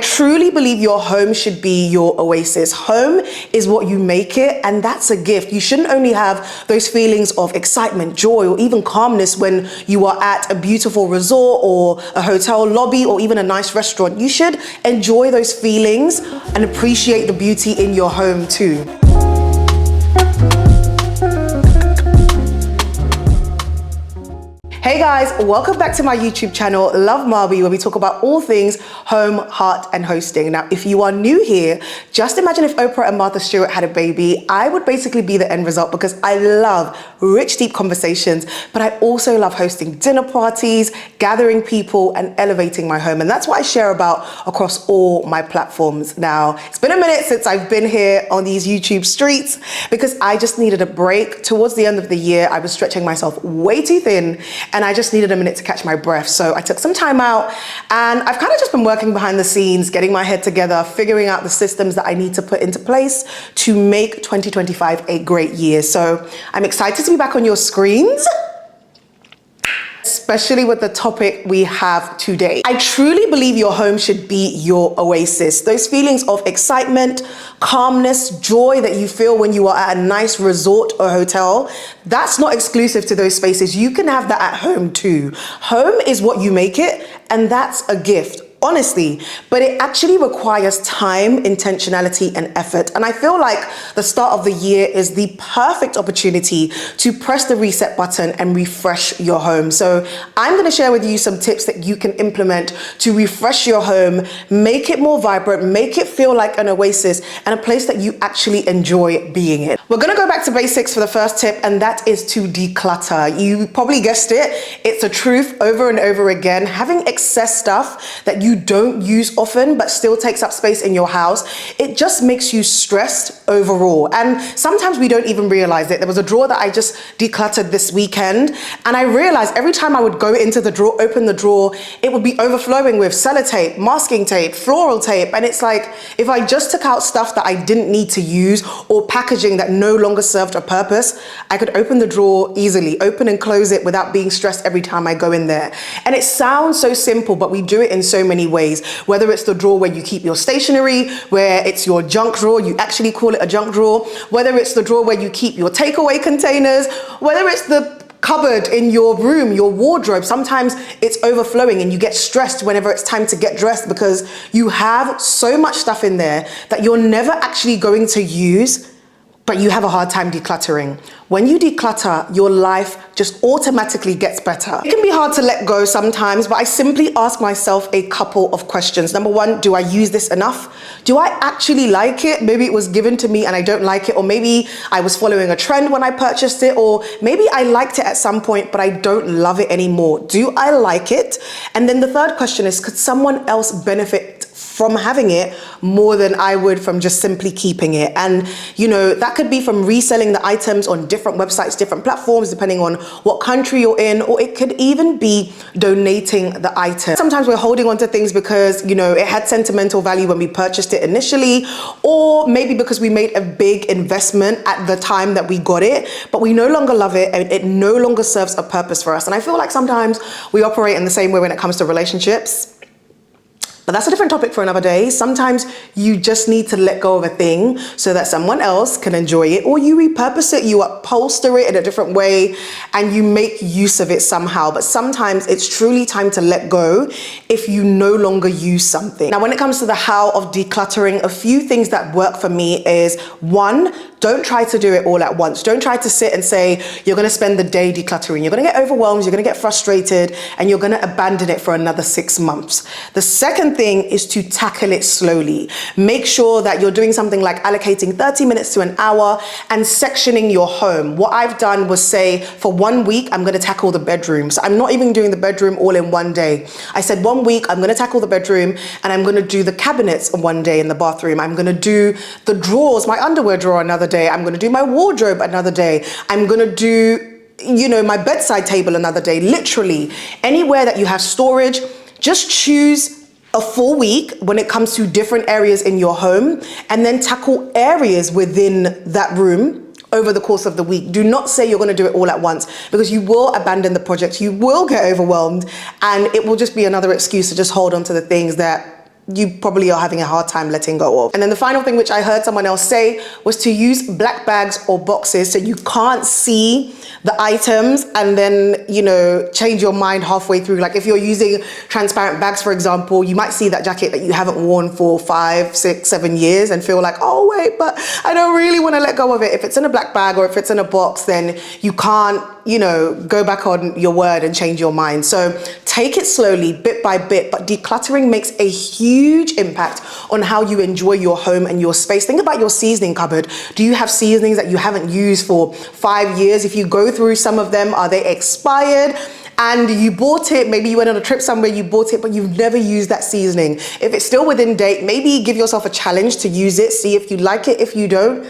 truly believe your home should be your oasis. Home is what you make it, and that's a gift. You shouldn't only have those feelings of excitement, joy, or even calmness when you are at a beautiful resort or a hotel lobby or even a nice restaurant. You should enjoy those feelings and appreciate the beauty in your home too. Hey guys, welcome back to my YouTube channel, Love Marby, where we talk about all things home, heart, and hosting. Now, if you are new here, just imagine if Oprah and Martha Stewart had a baby. I would basically be the end result because I love rich, deep conversations, but I also love hosting dinner parties, gathering people, and elevating my home. And that's what I share about across all my platforms. Now, it's been a minute since I've been here on these YouTube streets because I just needed a break. Towards the end of the year, I was stretching myself way too thin, and I just needed a minute to catch my breath. So I took some time out, and I've kind of just been working behind the scenes, getting my head together, figuring out the systems that I need to put into place to make 2025 a great year. So I'm excited to be back on your screens, especially with the topic we have today. I truly believe your home should be your oasis. Those feelings of excitement, calmness, joy that you feel when you are at a nice resort or hotel, that's not exclusive to those spaces. You can have that at home too. Home is what you make it, and that's a gift. Honestly, but it actually requires time, intentionality, and effort. And I feel like the start of the year is the perfect opportunity to press the reset button and refresh your home. So I'm going to share with you some tips that you can implement to refresh your home, make it more vibrant, make it feel like an oasis and a place that you actually enjoy being in. We're going to go back to basics for the first tip, and that is to declutter. You probably guessed it. It's a truth over and over again. Having excess stuff that you don't use often but still takes up space in your house, it just makes you stressed overall. And sometimes we don't even realize it. There was a drawer that I just decluttered this weekend, and I realized every time I would go into the drawer, open the drawer, it would be overflowing with sellotape, masking tape, floral tape. And it's like, if I just took out stuff that I didn't need to use or packaging that no longer served a purpose, I could open the drawer easily, open and close it without being stressed every time I go in there. And it sounds so simple, but we do it in so many ways. Whether it's the drawer where you keep your stationery, where it's your junk drawer, you actually call it a junk drawer, whether it's the drawer where you keep your takeaway containers, whether it's the cupboard in your room, your wardrobe. Sometimes it's overflowing and you get stressed whenever it's time to get dressed because you have so much stuff in there that you're never actually going to use, but you have a hard time decluttering. When you declutter, your life just automatically gets better. It can be hard to let go sometimes, but I simply ask myself a couple of questions. Number one, do I use this enough? Do I actually like it? Maybe it was given to me and I don't like it, or maybe I was following a trend when I purchased it, or maybe I liked it at some point, but I don't love it anymore. Do I like it? And then the third question is, could someone else benefit from having it more than I would from just simply keeping it? And you know, that could be from reselling the items on different websites, different platforms, depending on what country you're in, or it could even be donating the item. Sometimes we're holding on to things because, you know, it had sentimental value when we purchased it initially, or maybe because we made a big investment at the time that we got it, but we no longer love it and it no longer serves a purpose for us. And I feel like sometimes we operate in the same way when it comes to relationships. But that's a different topic for another day. Sometimes you just need to let go of a thing so that someone else can enjoy it, or you repurpose it, you upholster it in a different way, and you make use of it somehow. But sometimes it's truly time to let go if you no longer use something. Now, when it comes to the how of decluttering, a few things that work for me is, one, don't try to do it all at once. Don't try to sit and say you're going to spend the day decluttering. You're going to get overwhelmed, you're going to get frustrated, and you're going to abandon it for another 6 months. The second thing is to tackle it slowly. Make sure that you're doing something like allocating 30 minutes to an hour and sectioning your home. What I've done was say, for 1 week, I'm going to tackle the bedroom. So I'm not even doing the bedroom all in one day. I said 1 week, I'm going to tackle the bedroom, and I'm going to do the cabinets one day in the bathroom. I'm going to do the drawers, my underwear drawer another day. I'm going to do my wardrobe another day. I'm going to do, you know, my bedside table another day. Literally anywhere that you have storage, just choose a full week when it comes to different areas in your home, and then tackle areas within that room over the course of the week. Do not say you're going to do it all at once, because you will abandon the project, you will get overwhelmed, and it will just be another excuse to just hold on to the things that you probably are having a hard time letting go of. And then the final thing, which I heard someone else say, was to use black bags or boxes so you can't see the items and then, you know, change your mind halfway through. Like if you're using transparent bags, for example, you might see that jacket that you haven't worn for 5, 6, 7 years and feel like, oh wait, but I don't really want to let go of it. If it's in a black bag or if it's in a box, then you can't, you know, go back on your word and change your mind. So take it slowly, bit by bit, but decluttering makes a huge impact on how you enjoy your home and your space. Think about your seasoning cupboard. Do you have seasonings that you haven't used for 5 years? If you go through some of them, are they expired? And you bought it, maybe you went on a trip somewhere, you bought it, but you've never used that seasoning. If it's still within date, maybe give yourself a challenge to use it, see if you like it. If you don't,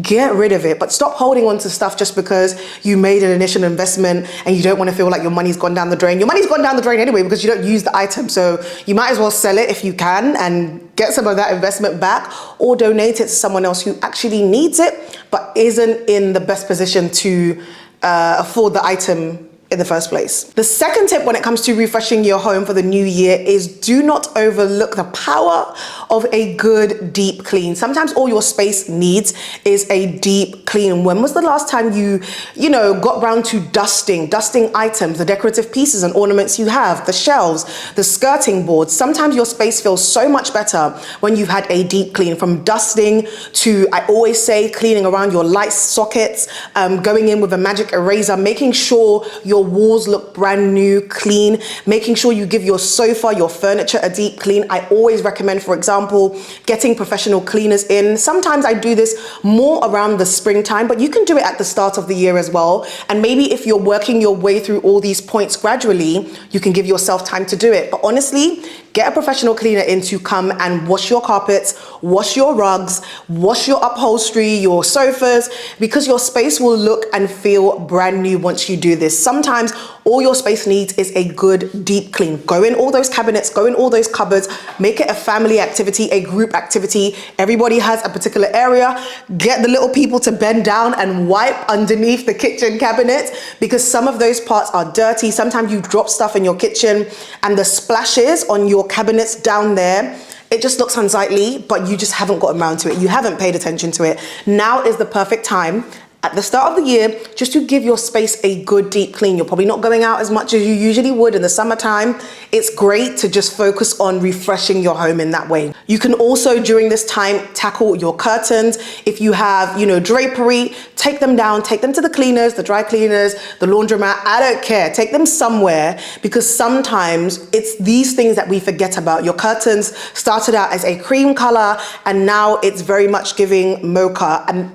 get rid of it, but stop holding on to stuff just because you made an initial investment and you don't want to feel like your money's gone down the drain. Your money's gone down the drain anyway because you don't use the item. So you might as well sell it if you can and get some of that investment back, or donate it to someone else who actually needs it but isn't in the best position to afford the item in the first place. The second tip when it comes to refreshing your home for the new year is do not overlook the power of a good deep clean. Sometimes all your space needs is a deep clean. When was the last time you got around to dusting items, the decorative pieces and ornaments you have, the shelves, the skirting boards? Sometimes your space feels so much better when you've had a deep clean, from dusting to, I always say, cleaning around your light sockets, going in with a magic eraser, making sure your walls look brand new, clean, making sure you give your sofa, your furniture a deep clean. I always recommend, for example, getting professional cleaners in. Sometimes I do this more around the springtime, but you can do it at the start of the year as well. And maybe if you're working your way through all these points gradually, you can give yourself time to do it. But honestly, get a professional cleaner in to come and wash your carpets, wash your rugs, wash your upholstery, your sofas, because your space will look and feel brand new once you do this. Sometimes all your space needs is a good deep clean. Go in all those cabinets, go in all those cupboards, make it a family activity, a group activity. Everybody has a particular area. Get the little people to bend down and wipe underneath the kitchen cabinets, because some of those parts are dirty. Sometimes you drop stuff in your kitchen and the splashes on your cabinets down there, it just looks unsightly, but you just haven't gotten around to it. You haven't paid attention to it. Now is the perfect time at the start of the year just to give your space a good deep clean. You're probably not going out as much as you usually would in the summertime. It's great to just focus on refreshing your home in that way. You can also, during this time, tackle your curtains. If you have, drapery, take them down, take them to the cleaners, the dry cleaners, the laundromat. I don't care. Take them somewhere, because sometimes it's these things that we forget about. Your curtains started out as a cream color and now it's very much giving mocha, and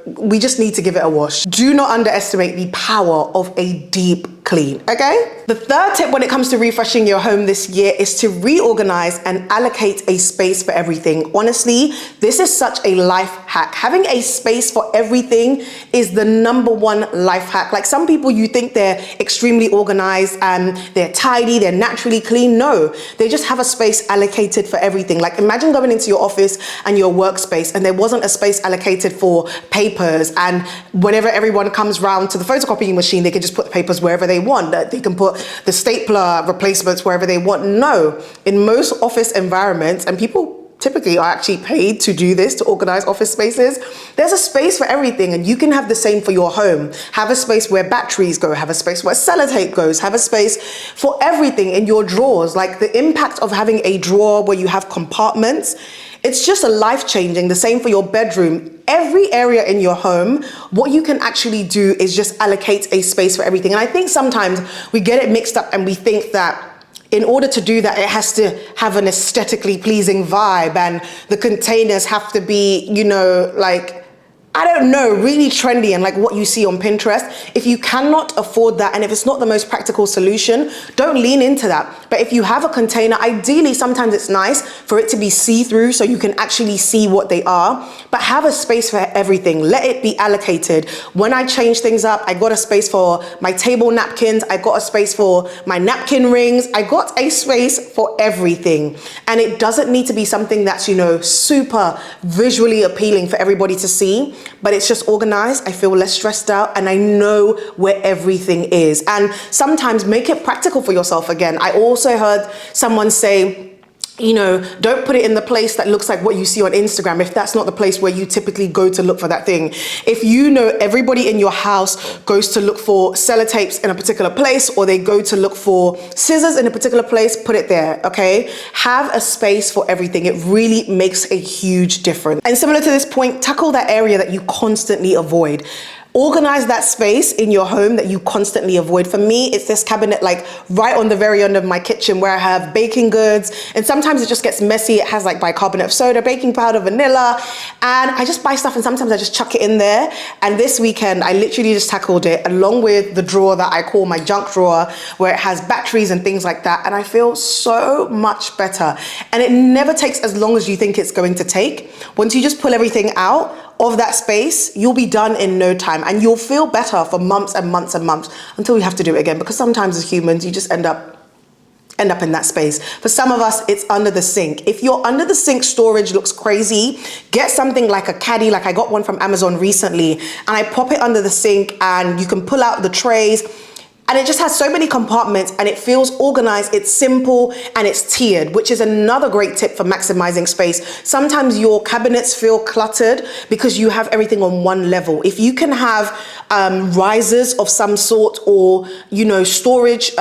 we just need to give it a wash. Do not underestimate the power of a deep clean, okay? The third tip when it comes to refreshing your home this year is to reorganize and allocate a space for everything. Honestly, this is such a life hack. Having a space for everything is the #1 life hack. Like, some people, you think they're extremely organized and they're tidy, they're naturally clean. No, they just have a space allocated for everything. Like, imagine going into your office and your workspace and there wasn't a space allocated for papers, and whenever everyone comes round to the photocopying machine, they can just put the papers wherever they want. They can put the stapler replacements wherever they want. No, in most office environments, and people typically are actually paid to do this, to organize office spaces, there's a space for everything, and you can have the same for your home. Have a space where batteries go, have a space where sellotape goes, have a space for everything in your drawers. Like, the impact of having a drawer where you have compartments, it's just a life-changing. The same for your bedroom. Every area in your home, what you can actually do is just allocate a space for everything. And I think sometimes we get it mixed up and we think that in order to do that, it has to have an aesthetically pleasing vibe, and the containers have to be, really trendy and like what you see on Pinterest. If you cannot afford that, and if it's not the most practical solution, don't lean into that. But if you have a container, ideally, sometimes it's nice for it to be see-through so you can actually see what they are, but have a space for everything. Let it be allocated. When I change things up, I got a space for my table napkins, I got a space for my napkin rings, I got a space for everything. And it doesn't need to be something that's, super visually appealing for everybody to see, but it's just organized. I feel less stressed out and I know where everything is. And sometimes make it practical for yourself again. I also heard someone say, don't put it in the place that looks like what you see on Instagram if that's not the place where you typically go to look for that thing. If everybody in your house goes to look for sellotapes in a particular place, or they go to look for scissors in a particular place, put it there, okay? Have a space for everything. It really makes a huge difference. And similar to this point, tackle that area that you constantly avoid. Organize that space in your home that you constantly avoid. For me, it's this cabinet like right on the very end of my kitchen where I have baking goods, and sometimes it just gets messy. It has like bicarbonate of soda, baking powder, vanilla, and I just buy stuff and sometimes I just chuck it in there. And this weekend, I literally just tackled it along with the drawer that I call my junk drawer, where it has batteries and things like that, and I feel so much better. And it never takes as long as you think it's going to take. Once you just pull everything out of that space, you'll be done in no time, and you'll feel better for months and months and months until you have to do it again, because sometimes as humans you just end up in that space. For some of us, it's under the sink. If your under the sink storage looks crazy, get something like a caddy. Like I got one from Amazon recently, and I pop it under the sink and you can pull out the trays. And it just has so many compartments and it feels organized, it's simple, and it's tiered, which is another great tip for maximizing space. Sometimes your cabinets feel cluttered because you have everything on one level. If you can have risers of some sort, or, storage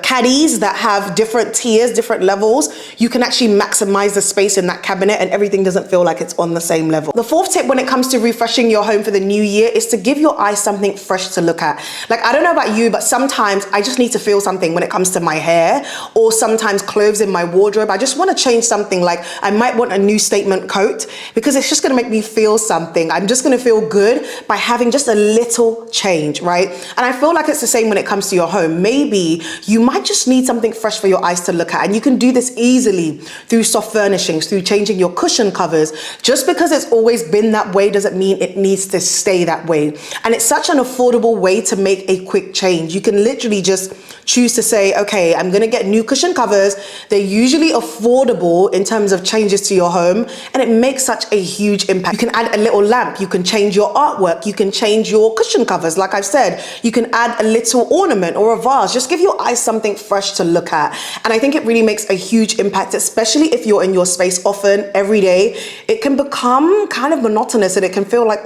caddies that have different tiers, different levels, you can actually maximize the space in that cabinet and everything doesn't feel like it's on the same level. The fourth tip when it comes to refreshing your home for the new year is to give your eyes something fresh to look at. Like, I don't know about you, but sometimes I just need to feel something when it comes to my hair, or sometimes clothes in my wardrobe. I just want to change something. Like, I might want a new statement coat because it's just going to make me feel something. I'm just going to feel good by having just a little change, right? And I feel like it's the same when it comes to your home. Maybe you might just need something fresh for your eyes to look at, and you can do this easily through soft furnishings, through changing your cushion covers. Just because it's always been that way doesn't mean it needs to stay that way. And it's such an affordable way to make a quick change. You can literally just choose to say, okay, I'm gonna get new cushion covers. They're usually affordable in terms of changes to your home, and it makes such a huge impact. You can add a little lamp, you can change your artwork, you can change your cushion covers. Like I've said, you can add a little ornament or a vase. Just give your eyes something fresh to look at. And I think it really makes a huge impact, especially if you're in your space often, every day. It can become kind of monotonous and it can feel like,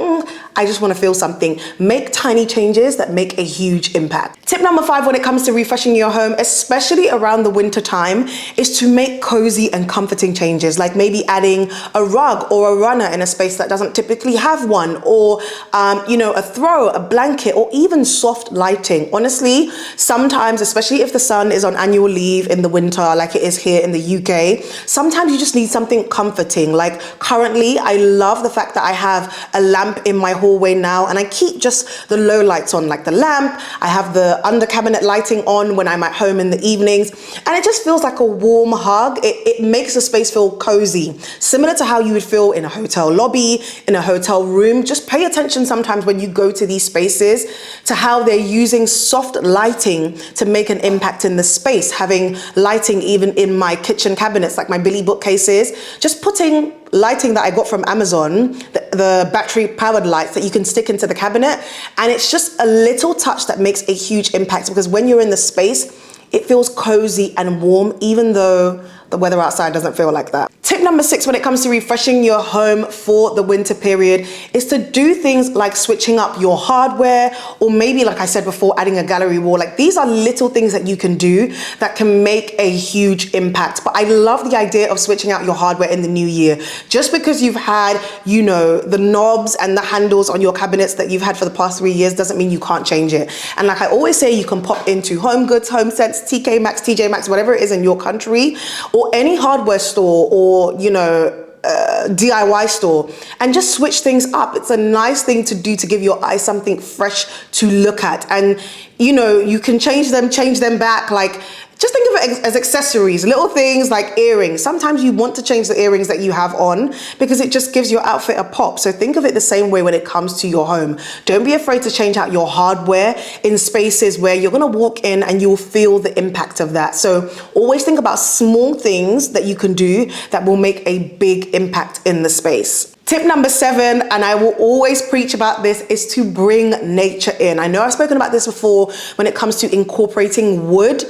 I just want to feel something. Make tiny changes that make a huge impact. Tip number 5 when it comes to refreshing your home, especially around the winter time, is to make cozy and comforting changes, like maybe adding a rug or a runner in a space that doesn't typically have one, or a throw, a blanket, or even soft lighting. Honestly, sometimes, especially if the sun is on annual leave in the winter like it is here in the UK, sometimes you just need something comforting. Like currently, I love the fact that I have a lamp in my hallway now, and I keep just the low lights on, like the lamp. I have the under cabinet lighting on when I'm at home in the evenings, and it just feels like a warm hug. It makes the space feel cozy, similar to how you would feel in a hotel lobby, in a hotel room. Just pay attention sometimes when you go to these spaces to how they're using soft lighting to make an impact in the space. Having lighting even in my kitchen cabinets, like my Billy bookcases, just putting lighting that I got from Amazon, the battery powered lights that you can stick into the cabinet, and it's just a little touch that makes a huge impact, because when you're in the space, it feels cozy and warm, even though the weather outside doesn't feel like that. Tip number 6 when it comes to refreshing your home for the winter period is to do things like switching up your hardware, or maybe, like I said before, adding a gallery wall. Like, these are little things that you can do that can make a huge impact. But I love the idea of switching out your hardware in the new year. Just because you've had, the knobs and the handles on your cabinets that you've had for the past 3 years doesn't mean you can't change it. And like I always say, you can pop into Home Goods, Home Sense, TK Maxx, TJ Maxx, whatever it is in your country, or any hardware store, or DIY store, and just switch things up. It's a nice thing to do to give your eyes something fresh to look at. And you can change them back. Like, just think of it as accessories, little things like earrings. Sometimes you want to change the earrings that you have on because it just gives your outfit a pop. So think of it the same way when it comes to your home. Don't be afraid to change out your hardware in spaces where you're gonna walk in and you'll feel the impact of that. So always think about small things that you can do that will make a big impact in the space. Tip number 7, and I will always preach about this, is to bring nature in. I know I've spoken about this before when it comes to incorporating wood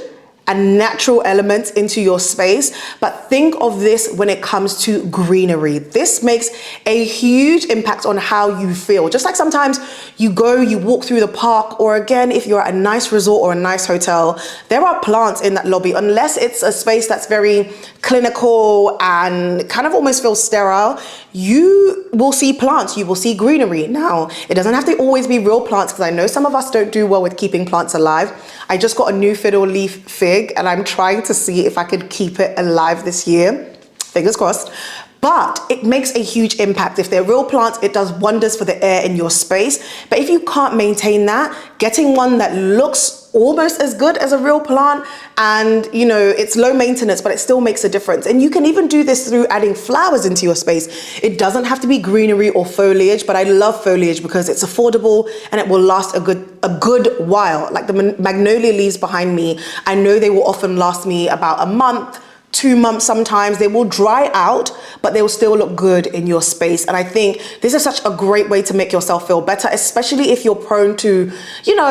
and natural elements into your space, but think of this when it comes to greenery. This makes a huge impact on how you feel. Just like sometimes you walk through the park, or again, if you're at a nice resort or a nice hotel, there are plants in that lobby, unless it's a space that's very clinical and kind of almost feels sterile. You will see plants, you will see greenery. Now, it doesn't have to always be real plants, because I know some of us don't do well with keeping plants alive. I just got a new fiddle leaf fig and I'm trying to see if I could keep it alive this year. Fingers crossed. But it makes a huge impact. If they're real plants, it does wonders for the air in your space. But if you can't maintain that, getting one that looks almost as good as a real plant, and it's low maintenance, but it still makes a difference. And you can even do this through adding flowers into your space. It doesn't have to be greenery or foliage, but I love foliage because it's affordable and it will last a good while. Like the magnolia leaves behind me, I know they will often last me about a month, 2 months sometimes. They will dry out, but they will still look good in your space. And I think this is such a great way to make yourself feel better, especially if you're prone to,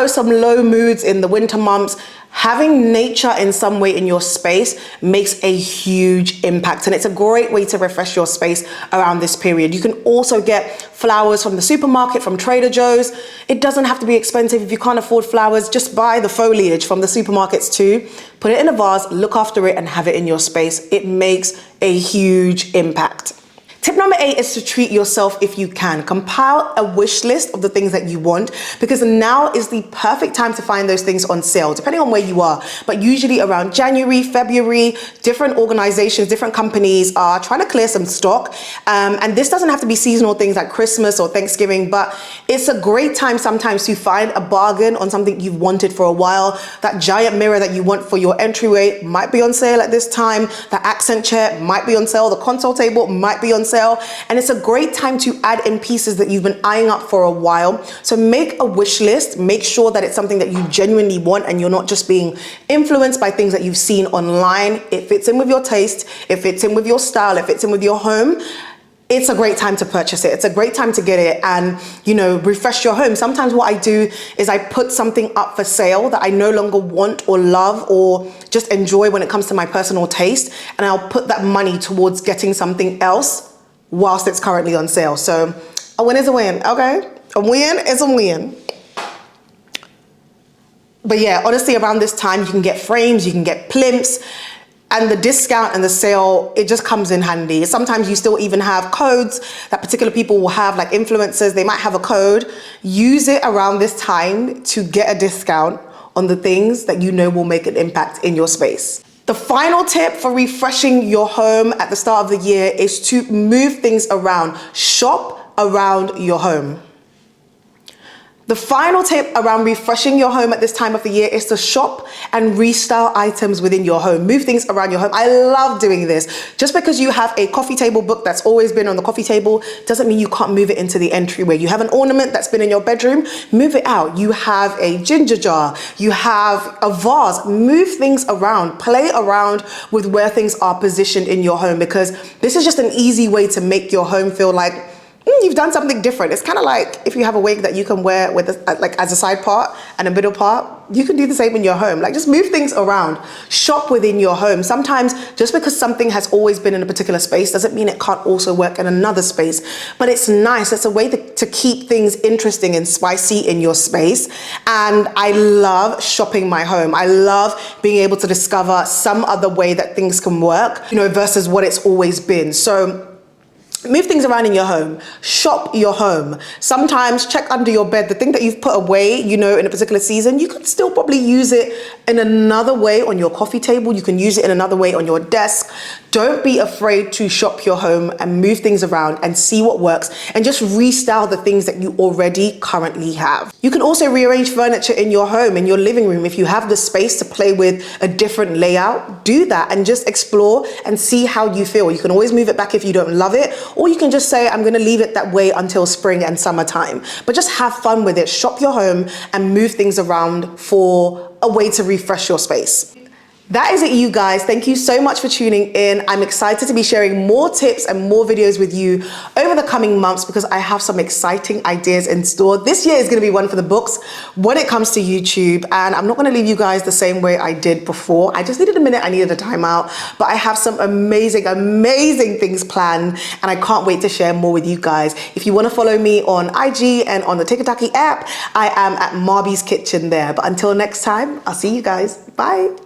some low moods in the winter months. Having nature in some way in your space makes a huge impact, and it's a great way to refresh your space around this period. You can also get flowers from the supermarket, from Trader Joe's. It doesn't have to be expensive. If you can't afford flowers, just buy the foliage from the supermarkets too. Put it in a vase, look after it, and have it in your space. It makes a huge impact. Tip number 8 is to treat yourself if you can. Compile a wish list of the things that you want, because now is the perfect time to find those things on sale, depending on where you are. But usually around January, February, different organizations, different companies are trying to clear some stock. And this doesn't have to be seasonal things like Christmas or Thanksgiving, but it's a great time sometimes to find a bargain on something you've wanted for a while. That giant mirror that you want for your entryway might be on sale at this time. The accent chair might be on sale. The console table might be on sale. And it's a great time to add in pieces that you've been eyeing up for a while. So make a wish list, make sure that it's something that you genuinely want and you're not just being influenced by things that you've seen online. It fits in with your taste, it fits in with your style, it fits in with your home. It's a great time to purchase it. It's a great time to get it and, refresh your home. Sometimes what I do is I put something up for sale that I no longer want or love or just enjoy when it comes to my personal taste, and I'll put that money towards getting something else whilst it's currently on sale. So a win is a win, okay? A win is a win. But yeah, honestly, around this time, you can get frames, you can get plimps, and the discount and the sale, it just comes in handy. Sometimes you still even have codes that particular people will have, like influencers, they might have a code. Use it around this time to get a discount on the things that will make an impact in your space. The final tip for refreshing your home at the start of the year is to move things around. Shop around your home. The final tip around refreshing your home at this time of the year is to shop and restyle items within your home. Move things around your home. I love doing this. Just because you have a coffee table book that's always been on the coffee table doesn't mean you can't move it into the entryway. You have an ornament that's been in your bedroom, move it out. You have a ginger jar, you have a vase. Move things around. Play around with where things are positioned in your home, because this is just an easy way to make your home feel like you've done something different. It's kind of like if you have a wig that you can wear with as a side part and a middle part, you can do the same in your home. Like, just move things around. Shop within your home. Sometimes just because something has always been in a particular space doesn't mean it can't also work in another space. But it's nice. It's a way to keep things interesting and spicy in your space. And I love shopping my home. I love being able to discover some other way that things can work, versus what it's always been. So move things around in your home. Shop your home. Sometimes check under your bed. The thing that you've put away, in a particular season, you could still probably use it in another way on your coffee table. You can use it in another way on your desk. Don't be afraid to shop your home and move things around and see what works, and just restyle the things that you already currently have. You can also rearrange furniture in your home, in your living room. If you have the space to play with a different layout, do that and just explore and see how you feel. You can always move it back if you don't love it, or you can just say, I'm going to leave it that way until spring and summertime. But just have fun with it. Shop your home and move things around for a way to refresh your space. That is it, you guys. Thank you so much for tuning in. I'm excited to be sharing more tips and more videos with you over the coming months because I have some exciting ideas in store. This year is going to be one for the books when it comes to YouTube, and I'm not going to leave you guys the same way I did before. I just needed a minute. I needed a timeout, but I have some amazing, amazing things planned, and I can't wait to share more with you guys. If you want to follow me on IG and on the TikTok app, I am at Marby's Kitchen there. But until next time, I'll see you guys. Bye.